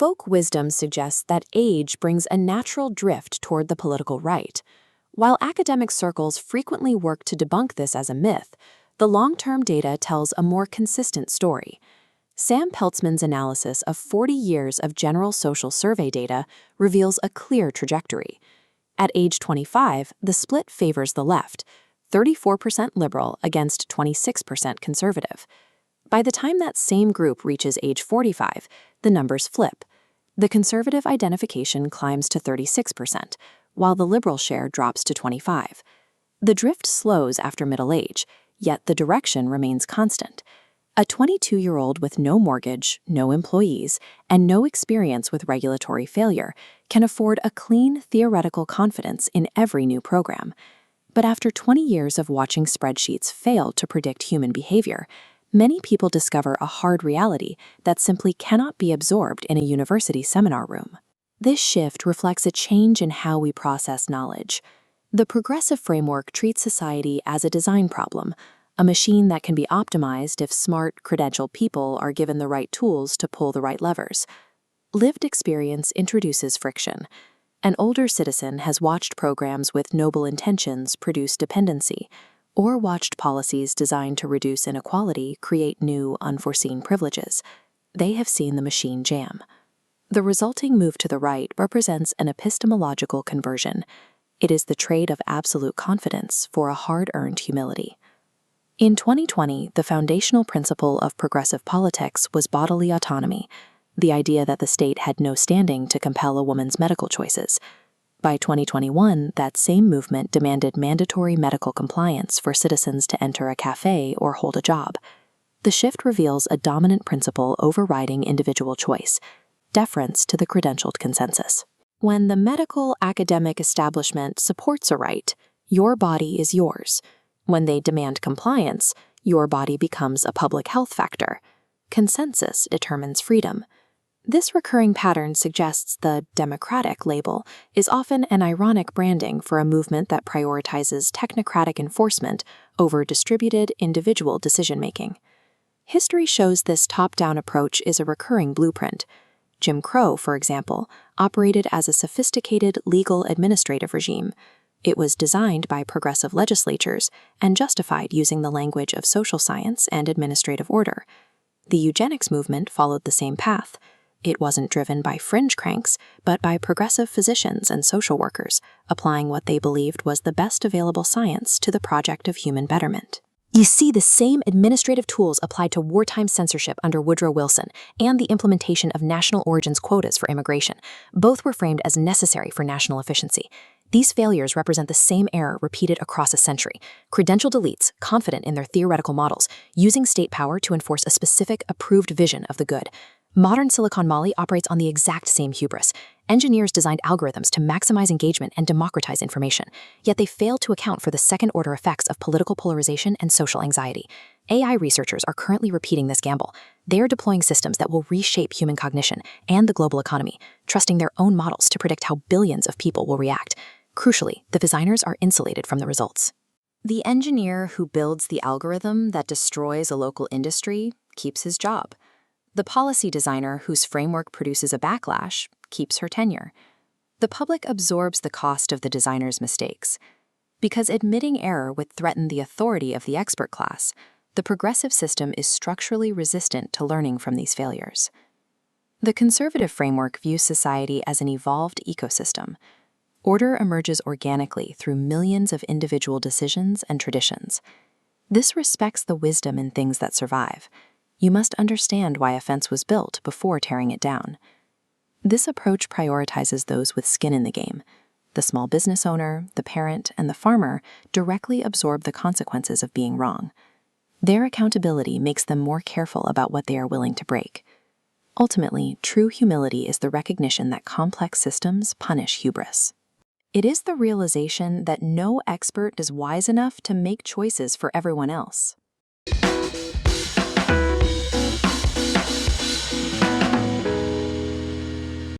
Folk wisdom suggests that age brings a natural drift toward the political right. While academic circles frequently work to debunk this as a myth, the long-term data tells a more consistent story. Sam Peltzman's analysis of 40 years of general social survey data reveals a clear trajectory. At age 25, the split favors the left, 34% liberal against 26% conservative. By the time that same group reaches age 45, the numbers flip. The conservative identification climbs to 36%, while the liberal share drops to 25%. The drift slows after middle age, yet the direction remains constant. A 22-year-old with no mortgage, no employees, and no experience with regulatory failure can afford a clean theoretical confidence in every new program. But after 20 years of watching spreadsheets fail to predict human behavior, many people discover a hard reality that simply cannot be absorbed in a university seminar room. This shift reflects a change in how we process knowledge. The progressive framework treats society as a design problem, a machine that can be optimized if smart, credentialed people are given the right tools to pull the right levers. Lived experience introduces friction. An older citizen has watched programs with noble intentions produce dependency, or watched policies designed to reduce inequality create new, unforeseen privileges. They have seen the machine jam. The resulting move to the right represents an epistemological conversion. It is the trade of absolute confidence for a hard-earned humility. In 2020, the foundational principle of progressive politics was bodily autonomy, the idea that the state had no standing to compel a woman's medical choices. By 2021, that same movement demanded mandatory medical compliance for citizens to enter a cafe or hold a job. The shift reveals a dominant principle overriding individual choice: deference to the credentialed consensus. When the medical academic establishment supports a right, your body is yours. When they demand compliance, your body becomes a public health factor. Consensus determines freedom. This recurring pattern suggests the democratic label is often an ironic branding for a movement that prioritizes technocratic enforcement over distributed individual decision-making. History shows this top-down approach is a recurring blueprint. Jim Crow, for example, operated as a sophisticated legal administrative regime. It was designed by progressive legislatures and justified using the language of social science and administrative order. The eugenics movement followed the same path. It wasn't driven by fringe cranks, but by progressive physicians and social workers, applying what they believed was the best available science to the project of human betterment. You see the same administrative tools applied to wartime censorship under Woodrow Wilson and the implementation of national origins quotas for immigration. Both were framed as necessary for national efficiency. These failures represent the same error repeated across a century. Credentialed elites, confident in their theoretical models, using state power to enforce a specific, approved vision of the good. Modern Silicon Valley operates on the exact same hubris. Engineers designed algorithms to maximize engagement and democratize information, yet they fail to account for the second-order effects of political polarization and social anxiety. AI researchers are currently repeating this gamble. They are deploying systems that will reshape human cognition and the global economy, trusting their own models to predict how billions of people will react. Crucially, the designers are insulated from the results. The engineer who builds the algorithm that destroys a local industry keeps his job. The policy designer whose framework produces a backlash keeps her tenure. The public absorbs the cost of the designer's mistakes. Because admitting error would threaten the authority of the expert class, the progressive system is structurally resistant to learning from these failures. The conservative framework views society as an evolved ecosystem. Order emerges organically through millions of individual decisions and traditions. This respects the wisdom in things that survive. You must understand why a fence was built before tearing it down. This approach prioritizes those with skin in the game. The small business owner, the parent, and the farmer directly absorb the consequences of being wrong. Their accountability makes them more careful about what they are willing to break. Ultimately, true humility is the recognition that complex systems punish hubris. It is the realization that no expert is wise enough to make choices for everyone else.